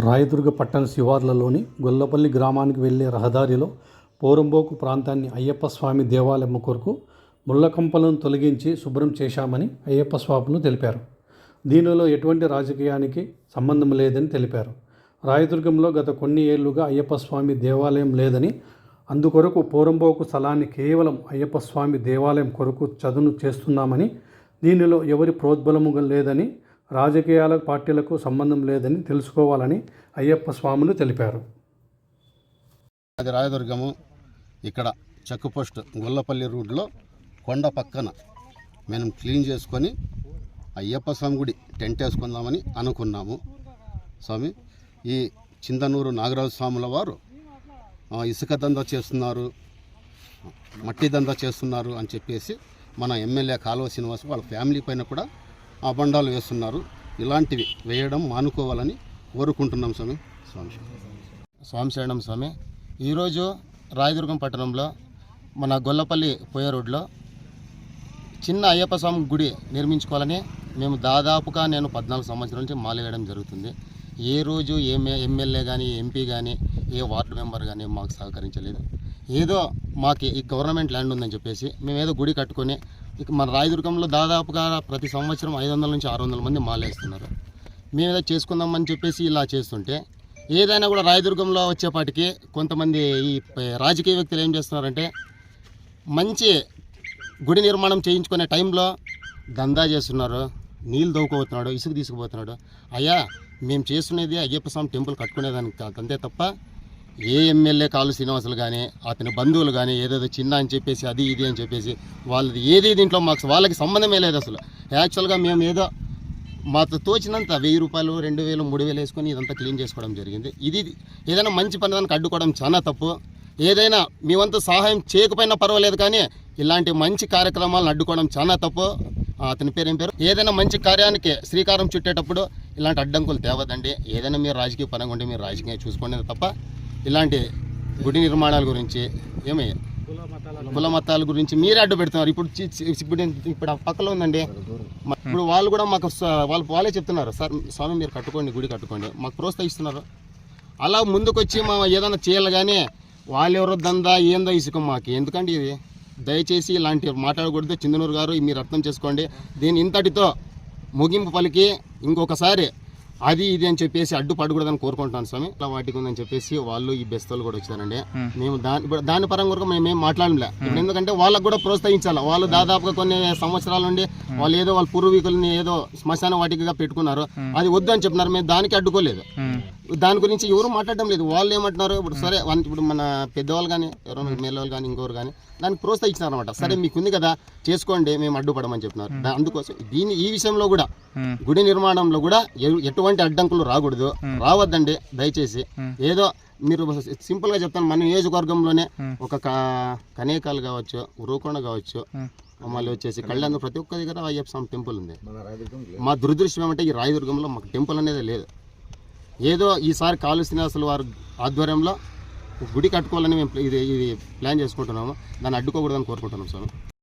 రాయదుర్గ పట్టణ శివార్లలోని గొల్లపల్లి గ్రామానికి వెళ్లే రహదారిలో పోరంబోకు ప్రాంతాన్ని అయ్యప్ప స్వామి దేవాలయం కొరకు ముళ్ళకంపలను తొలగించి శుభ్రం చేశామని అయ్యప్ప స్వాములు తెలిపారు. దీనిలో ఎటువంటి రాజకీయానికి సంబంధం లేదని తెలిపారు. రాయదుర్గంలో గత కొన్ని ఏళ్లుగా అయ్యప్ప స్వామి దేవాలయం లేదని, అందుకొరకు పోరంబోకు స్థలాన్ని కేవలం అయ్యప్ప స్వామి దేవాలయం కొరకు చదును చేస్తున్నామని, దీనిలో ఎవరి ప్రోద్బలము లేదని, రాజకీయాల పార్టీలకు సంబంధం లేదని తెలుసుకోవాలని అయ్యప్ప స్వాములు తెలిపారు. అది రాయదుర్గము ఇక్కడ చెక్ పోస్ట్ గొల్లపల్లి రూట్లో కొండ పక్కన మేము క్లీన్ చేసుకొని అయ్యప్ప స్వామి గుడి టెంట్ వేసుకుందామని అనుకున్నాము. స్వామి, ఈ చిందనూరు నాగరాజు స్వాముల వారు ఇసుక దందా చేస్తున్నారు, మట్టి దందా చేస్తున్నారు అని చెప్పేసి మన ఎమ్మెల్యే కాలువ శ్రీనివాస్ వాళ్ళ ఫ్యామిలీ పైన కూడా అబండాలు వేస్తున్నారు. ఇలాంటివి వేయడం మానుకోవాలని కోరుకుంటున్నాం స్వామి. స్వామి శరణం స్వామి. ఈరోజు రాయదుర్గం పట్టణంలో మన గొల్లపల్లి పోయే రోడ్లో చిన్న అయ్యప్ప స్వామి గుడి నిర్మించుకోవాలని మేము దాదాపుగా నేను 14 సంవత్సరాల నుంచి మాల వేయడం జరుగుతుంది. ఏ రోజు ఎమ్మెల్యే కానీ ఎంపీ కానీ ఏ వార్డు మెంబర్ కానీ మాకు సహకరించలేదు. ఏదో మాకు ఈ గవర్నమెంట్ ల్యాండ్ ఉందని చెప్పేసి మేము ఏదో గుడి కట్టుకొని ఇక మన రాయదుర్గంలో దాదాపుగా ప్రతి సంవత్సరం 500 నుంచి 600 మంది మాలేస్తున్నారు. మేము ఏదో చేసుకుందామని చెప్పేసి ఇలా చేస్తుంటే ఏదైనా కూడా రాయదుర్గంలో వచ్చేపాటికి కొంతమంది ఈ రాజకీయ వ్యక్తులు ఏం చేస్తున్నారంటే మంచి గుడి నిర్మాణం చేయించుకునే టైంలో దందా చేస్తున్నారు, నీళ్ళు దోవుకోబోతున్నాడు, ఇసుక తీసుకుపోతున్నాడు. అయ్యా, మేము చేస్తున్నది అయ్యప్ప స్వామి టెంపుల్ కట్టుకునేదానికి కాదు, అంతే తప్ప ఏ ఎమ్మెల్యే కాలు శ్రీనివాసులు కానీ అతని బంధువులు కానీ ఏదేదో చిన్న అని చెప్పేసి అది ఇది అని చెప్పేసి వాళ్ళది ఏది దీంట్లో మాకు వాళ్ళకి సంబంధమే లేదు. అసలు యాక్చువల్గా మేము ఏదో మాతో తోచినంత 1000 రూపాయలు 2000 3000 వేసుకొని ఇదంతా క్లీన్ చేసుకోవడం జరిగింది. ఇది ఏదైనా మంచి పని దానికి అడ్డుకోవడం చాలా తప్పు. ఏదైనా మీ వంతు సహాయం చేయకపోయినా పర్వాలేదు, కానీ ఇలాంటి మంచి కార్యక్రమాలను అడ్డుకోవడం చాలా తప్పు. అతని పేరు ఏం పేరు, ఏదైనా మంచి కార్యానికి శ్రీకారం చుట్టేటప్పుడు ఇలాంటి అడ్డంకులు తేవదండి. ఏదైనా మీరు రాజకీయ పరంగా ఉంటే మీరు రాజకీయంగా చూసుకోండి తప్ప ఇలాంటి గుడి నిర్మాణాల గురించి కుల మతాల గురించి మీరే అడ్డు పెడుతున్నారు. ఇప్పుడు పక్కలో ఉందండి, ఇప్పుడు వాళ్ళు కూడా మాకు వాళ్ళే చెప్తున్నారు, సార్ స్వామి మీరు కట్టుకోండి, గుడి కట్టుకోండి, మాకు ప్రోత్సహిస్తున్నారు. అలా ముందుకొచ్చి మా ఏదైనా చేయాలి, కానీ వాళ్ళెవరో దందా ఏందో ఇసుక మాకు ఎందుకండి ఇది. దయచేసి ఇలాంటి మాట్లాడకూడదు. చిందనూరు గారు మీరు అర్థం చేసుకోండి. దీని ఇంతటితో ముగింపు పలికి ఇంకొకసారి అది ఇది అని చెప్పేసి అడ్డుపడకూడదని కోరుకుంటున్నాను స్వామి. ఇలా వాటికి ఉందని చెప్పేసి వాళ్ళు ఈ బెస్తలు కూడా వచ్చారండి. మేము దాని పరంగా కూడా మేమేం మాట్లాడలే. ఎందుకంటే వాళ్ళకు కూడా ప్రోత్సహించాలి. వాళ్ళు దాదాపుగా కొన్ని సంవత్సరాల నుండి వాళ్ళు ఏదో వాళ్ళ పూర్వీకుల్ని ఏదో శ్మశాన వాటికగా పెట్టుకున్నారు, అది వద్దు అని చెప్పినారు. మేము దానికి అడ్డుకోలేదు. దాని గురించి ఎవరు మాట్లాడడం లేదు. వాళ్ళు ఏమంటున్నారు, ఇప్పుడు సరే ఇప్పుడు మన పెద్దవాళ్ళు కానీ ఎవరైనా మేలవాళ్ళు కానీ ఇంకోరు కానీ దానికి ప్రోత్సహించినారు అనమాట. సరే మీకు ఉంది కదా చేసుకోండి, మేము అడ్డుపడమని చెప్పినారు. అందుకోసం ఈ విషయంలో కూడా గుడి నిర్మాణంలో కూడా ఎటువంటి అడ్డంకులు రాకూడదు, రావద్దండి దయచేసి. ఏదో మీరు సింపుల్గా చెప్తాను, మన నియోజకవర్గంలోనే ఒక కనేకాలు కావచ్చు, ఉరుకొండ కావచ్చు, మళ్ళీ వచ్చేసి కళ్యాణ్, ప్రతి ఒక్క దగ్గర అయ్యప్ప స్వామి టెంపుల్ ఉంది. మా దురదృష్టం ఏమంటే ఈ రాయదుర్గంలో మాకు టెంపుల్ అనేది లేదు. ఏదో ఈసారి కాలు శ్రీనివాసుల వారి ఆధ్వర్యంలో గుడి కట్టుకోవాలని మేము ఇది ప్లాన్ చేసుకుంటున్నాము. దాన్ని అడ్డుకోకూడదని కోరుకుంటున్నాం స్వామి.